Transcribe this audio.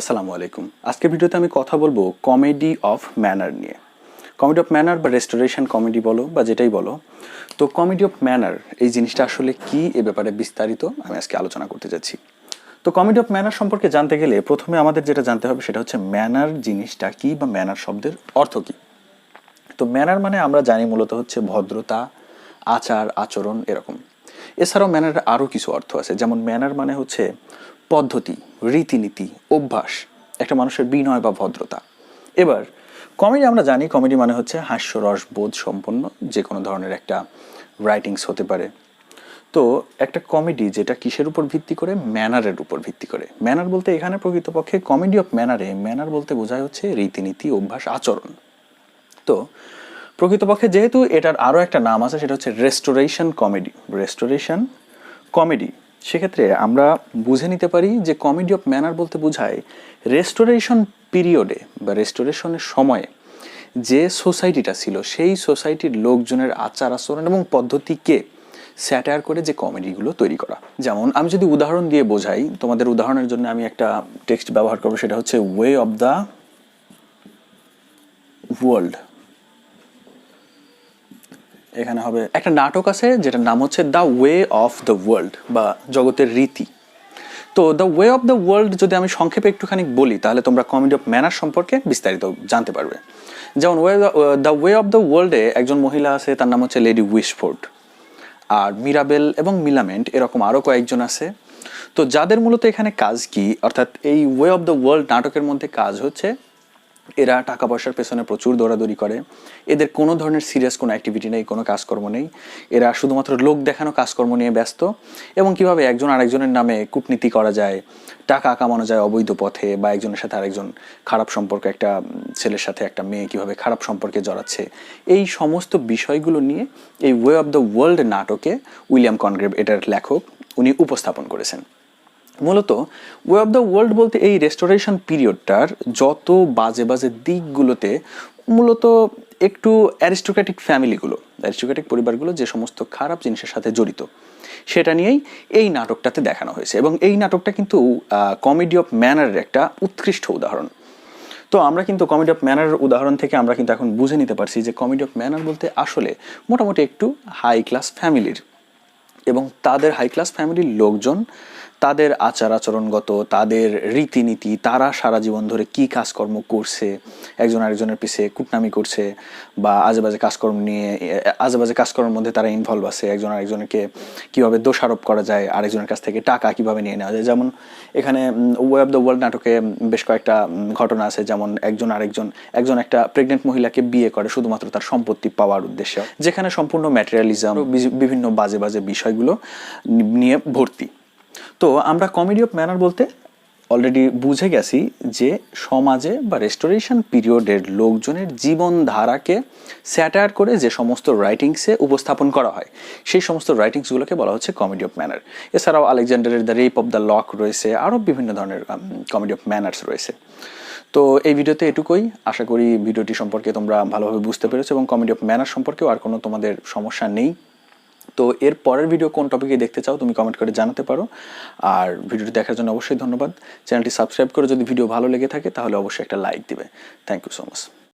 আসসালামু আলাইকুম। আজকের ভিডিওতে আমি কথা বলবো কমেডি অফ ম্যানার নিয়ে। কমেডি অফ ম্যানার বা রেস্টোরেশন কমেডি বলো বা যেটাই বলো, তো কমেডি অফ ম্যানার এই জিনিসটা আসলে কি, এ ব্যাপারে বিস্তারিত আমি আজকে আলোচনা করতে যাচ্ছি। তো কমেডি অফ ম্যানার সম্পর্কে জানতে গেলে প্রথমে আমাদের যেটা জানতে হবে সেটা হচ্ছে ম্যানার জিনিসটা কি বা ম্যানার শব্দের অর্থ কি। তো ম্যানার মানে আমরা জানি মূলত হচ্ছে ভদ্রতা, আচার আচরণ এরকম। এছাড়াও ম্যানারের আরও কিছু অর্থ আছে, যেমন ম্যানার মানে হচ্ছে পদ্ধতি, রীতিনীতি, অভ্যাস, একটা মানুষের বিনয় বা ভদ্রতা। এবার কমেডি আমরা জানি, কমেডি মানে হচ্ছে হাস্যরস বোধ সম্পন্ন যে কোনো ধরনের একটা রাইটিংস হতে পারে। তো একটা কমেডি যেটা কিসের উপর ভিত্তি করে? ম্যানারের উপর ভিত্তি করে। ম্যানার বলতে এখানে প্রকৃতপক্ষে কমেডি অফ ম্যানারে ম্যানার বলতে বোঝায় হচ্ছে রীতিনীতি, অভ্যাস, আচরণ। তো প্রকৃতপক্ষে যেহেতু এটার আরও একটা নাম আছে, সেটা হচ্ছে রেস্টোরেশন কমেডি। রেস্টোরেশন কমেডি, সেক্ষেত্রে আমরা বুঝে নিতে পারি যে কমেডি অফ ম্যানার বলতে বোঝায় রেস্টোরেশন পিরিয়ডে বা রেস্টোরেশনের সময়ে যে সোসাইটিটা ছিল সেই সোসাইটির লোকজনের আচার আচরণ এবং পদ্ধতিকে স্যাটায়ার করে যে কমেডিগুলো তৈরি করা। যেমন আমি যদি উদাহরণ দিয়ে বোঝাই, তোমাদের উদাহরণের জন্য আমি একটা টেক্সট ব্যবহার করবো, সেটা হচ্ছে ওয়ে অফ দ্য ওয়ার্ল্ড। এখানে হবে একটা নাটক আছে যেটার নাম হচ্ছে the way of the world বা জগতের রীতি। তো the way of the world যদি আমি সংক্ষেপে একটুখানি বলি, তাহলে তোমরা কমেডি অফ ম্যানার সম্পর্কে বিস্তারিত জানতে পারবে। যেমন দ্য ওয়ে অফ দ্য ওয়ার্ল্ডে একজন মহিলা আছে, তার নাম হচ্ছে লেডি উইশফোর্ড। আর মিরাবেল এবং মিলামেন্ট এরকম আরও কয়েকজন আছে। তো যাদের মূলত এখানে কাজ কি, অর্থাৎ এই ওয়ে অফ দ্য ওয়ার্ল্ড নাটকের মধ্যে কাজ হচ্ছে এরা টাকা পয়সার পেছনে প্রচুর দৌড়াদৌড়ি করে। এদের কোনো ধরনের সিরিয়াস কোনো অ্যাক্টিভিটি নেই, কোনো কাজকর্ম নেই। এরা শুধুমাত্র লোক দেখানো কাজকর্ম নিয়ে ব্যস্ত, এবং কিভাবে একজন আরেকজনের নামে কূটনীতি করা যায়, টাকা কামানো যায় অবৈধ পথে, বা একজনের সাথে আরেকজন খারাপ সম্পর্ক, একটা ছেলের সাথে একটা মেয়ে কীভাবে খারাপ সম্পর্কে জড়াচ্ছে, এই সমস্ত বিষয়গুলো নিয়ে এই ওয়ে অফ দ্য ওয়ার্ল্ড নাটকে উইলিয়াম কনগ্রেভ, এটার লেখক, উনি উপস্থাপন করেছেন। মূলত ওয়ে অফ দ্য ওয়ার্ল্ড বলতে এই রেস্টোরেশন পিরিয়ডটার যত বাজে বাজে দিকগুলোতে মূলত একটু অ্যারিস্টোক্র্যাটিক ফ্যামিলিগুলো, অ্যারিস্টোক্র্যাটিক পরিবারগুলো যে সমস্ত খারাপ জিনিসের সাথে জড়িত, সেটা নিয়েই এই নাটকটাতে দেখানো হয়েছে। এবং এই নাটকটা কিন্তু কমেডি অফ ম্যানারের একটা উৎকৃষ্ট উদাহরণ। তো আমরা কিন্তু কমেডি অফ ম্যানারের উদাহরণ থেকে আমরা কিন্তু এখন বুঝে নিতে পারছি যে কমেডি অফ ম্যানার বলতে আসলে মোটামুটি একটু হাই ক্লাস ফ্যামিলির, এবং তাদের হাই ক্লাস ফ্যামিলির লোকজন, তাদের আচার আচরণগত, তাদের রীতিনীতি, তারা সারা জীবন ধরে কী কাজকর্ম করছে, একজন আরেকজনের পিছে কুটনামি করছে বা আজেবাজে কাজকর্ম নিয়ে, আজেবাজে কাজকর্মের মধ্যে তারা ইনভলভ আছে, একজন আরেকজনকে কীভাবে দোষারোপ করা যায়, আরেকজনের কাছ থেকে টাকা কীভাবে নিয়ে নেওয়া যায়। যেমন এখানে ওয়ে অফ দ্য ওয়ার্ল্ড নাটকে বেশ কয়েকটা ঘটনা আছে, যেমন একজন একটা প্রেগনেন্ট মহিলাকে বিয়ে করে শুধুমাত্র তার সম্পত্তি পাওয়ার উদ্দেশ্যে, যেখানে সম্পূর্ণ ম্যাটেরিয়ালিজম, বিভিন্ন বাজে বাজে বিষয়গুলো নিয়ে ভর্তি। তো আমরা কমেডি অফ ম্যানার বলতে অলরেডি বুঝে গেছি যে সমাজে বা রেস্টোরেশন পিরিয়ডের লোকজনের জীবনধারাকে স্যাটায়ার করে যে সমস্ত রাইটিংসে উপস্থাপন করা হয়, সেই সমস্ত রাইটিংসগুলোকে বলা হচ্ছে কমেডি অফ ম্যানার। এছাড়াও আলেকজান্ডারের the rape of the lock রয়েছে, আরও বিভিন্ন ধরনের কমেডি অফ ম্যানার্স রয়েছে। তো এই ভিডিওতে এটুকুই। আশা করি ভিডিওটি সম্পর্কে তোমরা ভালোভাবে বুঝতে পেরেছো এবং কমেডি অফ ম্যানার সম্পর্কেও আর কোনো তোমাদের সমস্যা নেই। তো এর পরের ভিডিও কোন টপিকে দেখতে চাও তুমি কমেন্ট করে জানাতে পারো। আর ভিডিওটি দেখার জন্য অবশ্যই ধন্যবাদ। চ্যানেলটি সাবস্ক্রাইব করে যদি ভিডিও ভালো লেগে থাকে তাহলে অবশ্যই একটা লাইক দিবে। Thank you so much.